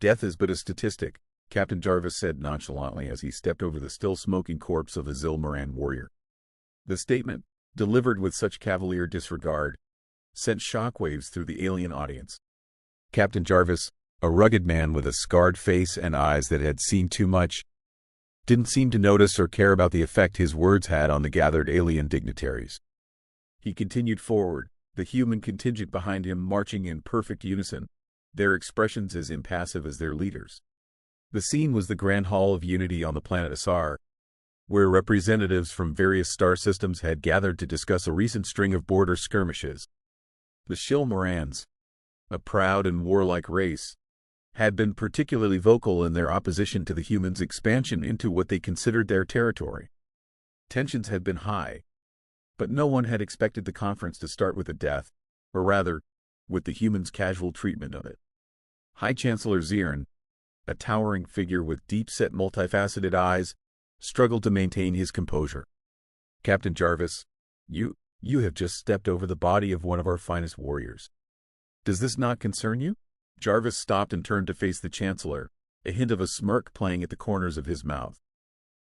Death is but a statistic, Captain Jarvis said nonchalantly as he stepped over the still smoking corpse of a Zilmaran warrior. The statement, delivered with such cavalier disregard, sent shockwaves through the alien audience. Captain Jarvis, a rugged man with a scarred face and eyes that had seen too much, didn't seem to notice or care about the effect his words had on the gathered alien dignitaries. He continued forward, the human contingent behind him marching in perfect unison, their expressions as impassive as their leaders. The scene was the Grand Hall of Unity on the planet Asar, where representatives from various star systems had gathered to discuss a recent string of border skirmishes. The Shilmarans, a proud and warlike race, had been particularly vocal in their opposition to the humans' expansion into what they considered their territory. Tensions had been high, but no one had expected the conference to start with a death, or rather, with the humans' casual treatment of it. High Chancellor Zirn, a towering figure with deep-set multifaceted eyes, struggled to maintain his composure. Captain Jarvis, you have just stepped over the body of one of our finest warriors. Does this not concern you? Jarvis stopped and turned to face the Chancellor, a hint of a smirk playing at the corners of his mouth.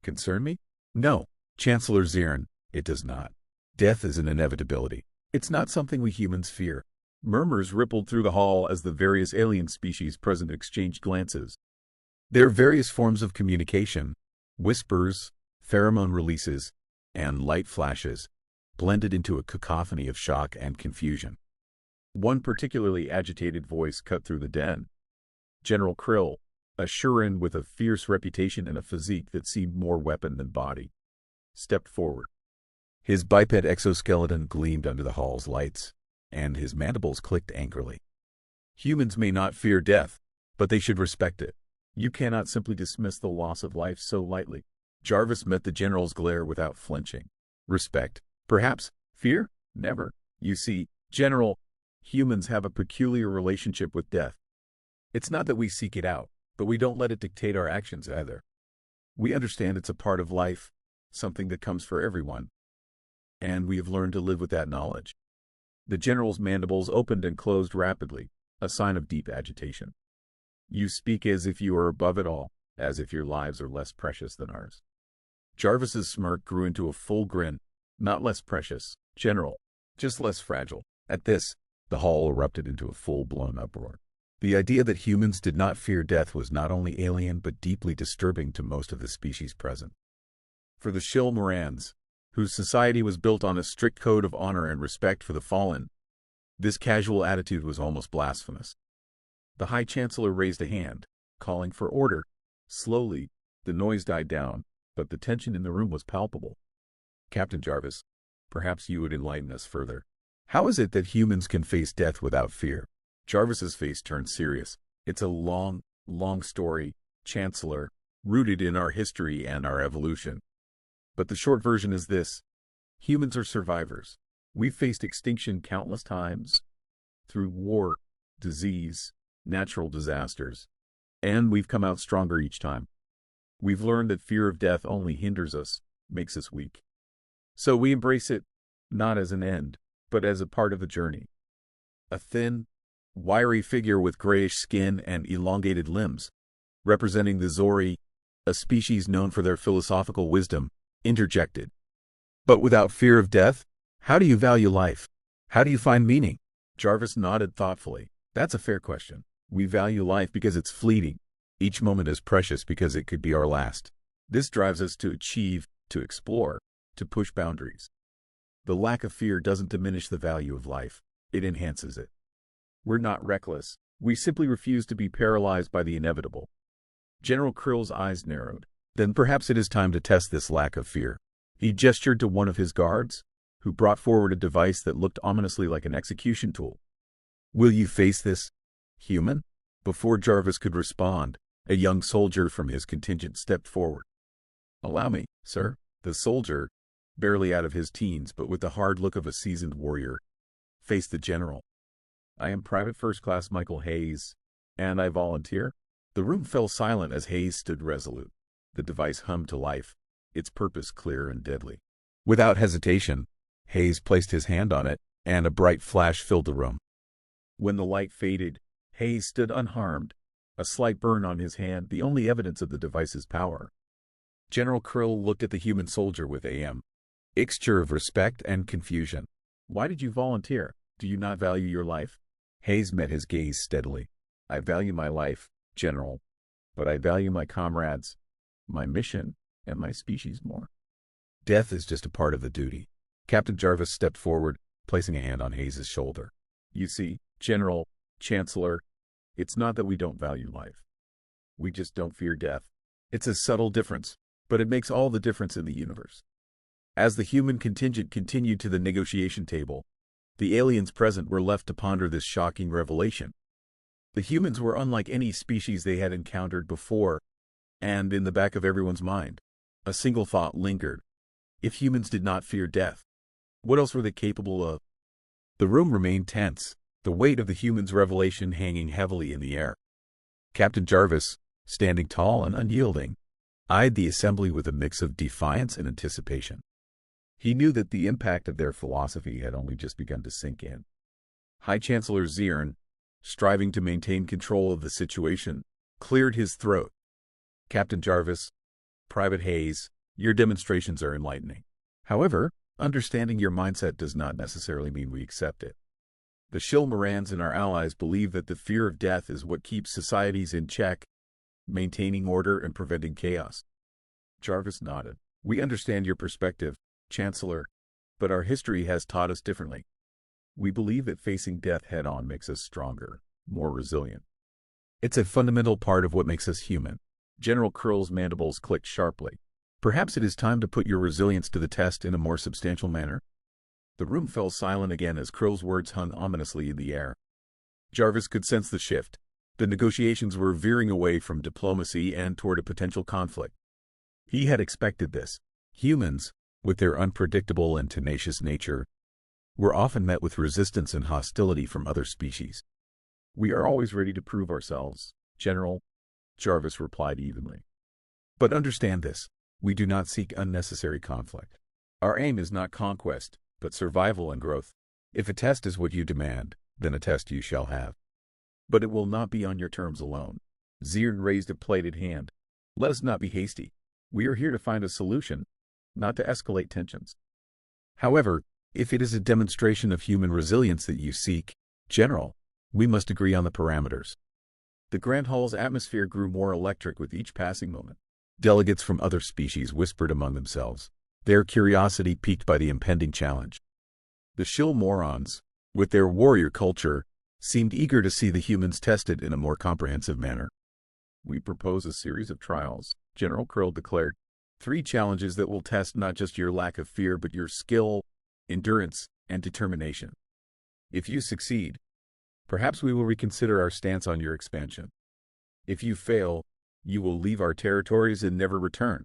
Concern me? No, Chancellor Zirn, it does not. Death is an inevitability. It's not something we humans fear. Murmurs rippled through the hall as the various alien species present exchanged glances. Their various forms of communication, whispers, pheromone releases, and light flashes, blended into a cacophony of shock and confusion. One particularly agitated voice cut through the den. General Krill, a Shurin with a fierce reputation and a physique that seemed more weapon than body, stepped forward. His biped exoskeleton gleamed under the hall's lights, and his mandibles clicked angrily. Humans may not fear death, but they should respect it. You cannot simply dismiss the loss of life so lightly. Jarvis met the general's glare without flinching. Respect, perhaps. Fear? Never. You see, General, humans have a peculiar relationship with death. It's not that we seek it out, but we don't let it dictate our actions either. We understand it's a part of life, something that comes for everyone. And we have learned to live with that knowledge. The general's mandibles opened and closed rapidly, a sign of deep agitation. You speak as if you are above it all, as if your lives are less precious than ours. Jarvis's smirk grew into a full grin. Not less precious, General, just less fragile. At this, the hall erupted into a full-blown uproar. The idea that humans did not fear death was not only alien but deeply disturbing to most of the species present. For the Shilmarans, whose society was built on a strict code of honor and respect for the fallen, this casual attitude was almost blasphemous. The High Chancellor raised a hand, calling for order. Slowly, the noise died down, but the tension in the room was palpable. Captain Jarvis, perhaps you would enlighten us further. How is it that humans can face death without fear? Jarvis's face turned serious. It's a long, long story, Chancellor, rooted in our history and our evolution. But the short version is this. Humans are survivors. We've faced extinction countless times, through war, disease, natural disasters, and we've come out stronger each time. We've learned that fear of death only hinders us, makes us weak. So we embrace it, not as an end, but as a part of the journey. A thin, wiry figure with grayish skin and elongated limbs, representing the Zori, a species known for their philosophical wisdom, interjected. But without fear of death, how do you value life? How do you find meaning? Jarvis nodded thoughtfully. That's a fair question. We value life because it's fleeting. Each moment is precious because it could be our last. This drives us to achieve, to explore, to push boundaries. The lack of fear doesn't diminish the value of life. It enhances it. We're not reckless. We simply refuse to be paralyzed by the inevitable. General Krill's eyes narrowed. Then perhaps it is time to test this lack of fear. He gestured to one of his guards, who brought forward a device that looked ominously like an execution tool. Will you face this, human? Before Jarvis could respond, a young soldier from his contingent stepped forward. Allow me, sir. The soldier, barely out of his teens but with the hard look of a seasoned warrior, faced the general. I am Private First Class Michael Hayes, and I volunteer. The room fell silent as Hayes stood resolute. The device hummed to life, its purpose clear and deadly. Without hesitation, Hayes placed his hand on it, and a bright flash filled the room. When the light faded, Hayes stood unharmed, a slight burn on his hand, the only evidence of the device's power. General Krill looked at the human soldier with a mixture of respect and confusion. Why did you volunteer? Do you not value your life? Hayes met his gaze steadily. I value my life, General, but I value my comrades, my mission, and my species more. Death is just a part of the duty. Captain Jarvis stepped forward, placing a hand on Hayes' shoulder. You see, General, Chancellor, it's not that we don't value life. We just don't fear death. It's a subtle difference, but it makes all the difference in the universe. As the human contingent continued to the negotiation table, the aliens present were left to ponder this shocking revelation. The humans were unlike any species they had encountered before, and in the back of everyone's mind, a single thought lingered. If humans did not fear death, what else were they capable of? The room remained tense, the weight of the humans' revelation hanging heavily in the air. Captain Jarvis, standing tall and unyielding, eyed the assembly with a mix of defiance and anticipation. He knew that the impact of their philosophy had only just begun to sink in. High Chancellor Ziern, striving to maintain control of the situation, cleared his throat. Captain Jarvis, Private Hayes, your demonstrations are enlightening. However, understanding your mindset does not necessarily mean we accept it. The Shilmarans and our allies believe that the fear of death is what keeps societies in check, maintaining order and preventing chaos. Jarvis nodded. We understand your perspective, Chancellor, but our history has taught us differently. We believe that facing death head-on makes us stronger, more resilient. It's a fundamental part of what makes us human. General Krill's mandibles clicked sharply. Perhaps it is time to put your resilience to the test in a more substantial manner. The room fell silent again as Krill's words hung ominously in the air. Jarvis could sense the shift. The negotiations were veering away from diplomacy and toward a potential conflict. He had expected this. Humans, with their unpredictable and tenacious nature, were often met with resistance and hostility from other species. We are always ready to prove ourselves, General, Jarvis replied evenly. But understand this, we do not seek unnecessary conflict. Our aim is not conquest, but survival and growth. If a test is what you demand, then a test you shall have. But it will not be on your terms alone. Ziern raised a plated hand. Let us not be hasty. We are here to find a solution, not to escalate tensions. However, if it is a demonstration of human resilience that you seek, General, we must agree on the parameters. The Grand Hall's atmosphere grew more electric with each passing moment. Delegates from other species whispered among themselves, their curiosity piqued by the impending challenge. The Shilmarans, with their warrior culture, seemed eager to see the humans tested in a more comprehensive manner. We propose a series of trials, General Krill declared. 3 challenges that will test not just your lack of fear but your skill, endurance, and determination. If you succeed, perhaps we will reconsider our stance on your expansion. If you fail, you will leave our territories and never return.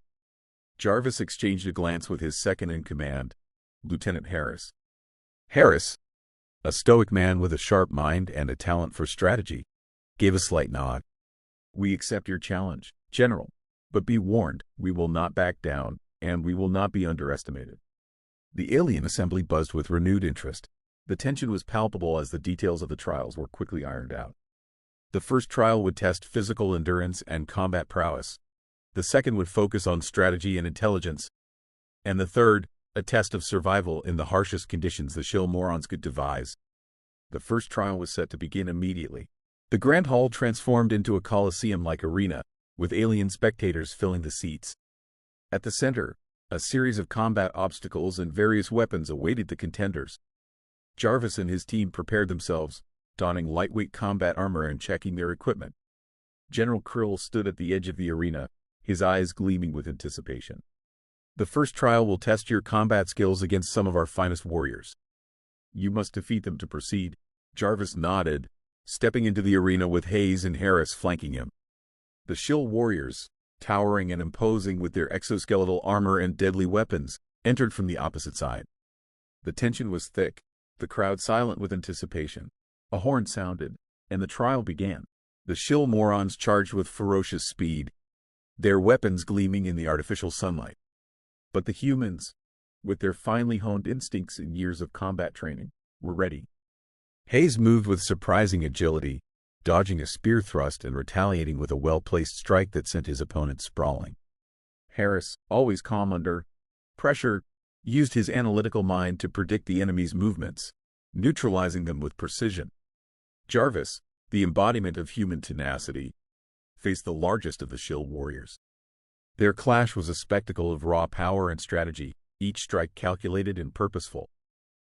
Jarvis exchanged a glance with his second-in-command, Lieutenant Harris. Harris, a stoic man with a sharp mind and a talent for strategy, gave a slight nod. We accept your challenge, General, but be warned, we will not back down, and we will not be underestimated. The alien assembly buzzed with renewed interest. The tension was palpable as the details of the trials were quickly ironed out. The first trial would test physical endurance and combat prowess. The second would focus on strategy and intelligence. And the third, a test of survival in the harshest conditions the Shilmarans could devise. The first trial was set to begin immediately. The Grand Hall transformed into a coliseum-like arena, with alien spectators filling the seats. At the center, a series of combat obstacles and various weapons awaited the contenders. Jarvis and his team prepared themselves, donning lightweight combat armor and checking their equipment. General Krill stood at the edge of the arena, his eyes gleaming with anticipation. The first trial will test your combat skills against some of our finest warriors. You must defeat them to proceed. Jarvis nodded, stepping into the arena with Hayes and Harris flanking him. The Shill warriors, towering and imposing with their exoskeletal armor and deadly weapons, entered from the opposite side. The tension was thick, the crowd silent with anticipation. A horn sounded, and the trial began. The Shilmarans charged with ferocious speed, their weapons gleaming in the artificial sunlight. But the humans, with their finely honed instincts and years of combat training, were ready. Hayes moved with surprising agility, dodging a spear thrust and retaliating with a well-placed strike that sent his opponent sprawling. Harris, always calm under pressure, used his analytical mind to predict the enemy's movements, neutralizing them with precision. Jarvis, the embodiment of human tenacity, faced the largest of the shill warriors. Their clash was a spectacle of raw power and strategy, each strike calculated and purposeful.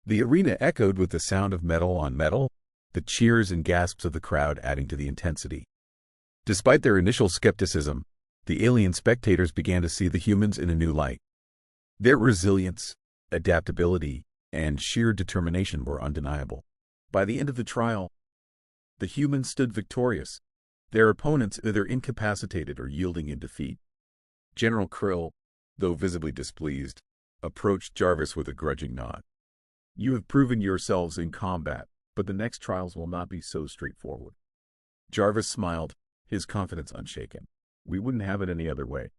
The arena echoed with the sound of metal on metal, the cheers and gasps of the crowd adding to the intensity. Despite their initial skepticism, the alien spectators began to see the humans in a new light. Their resilience, adaptability, and sheer determination were undeniable. By the end of the trial, the humans stood victorious, their opponents either incapacitated or yielding in defeat. General Krill, though visibly displeased, approached Jarvis with a grudging nod. "You have proven yourselves in combat, but the next trials will not be so straightforward." Jarvis smiled, his confidence unshaken. "We wouldn't have it any other way."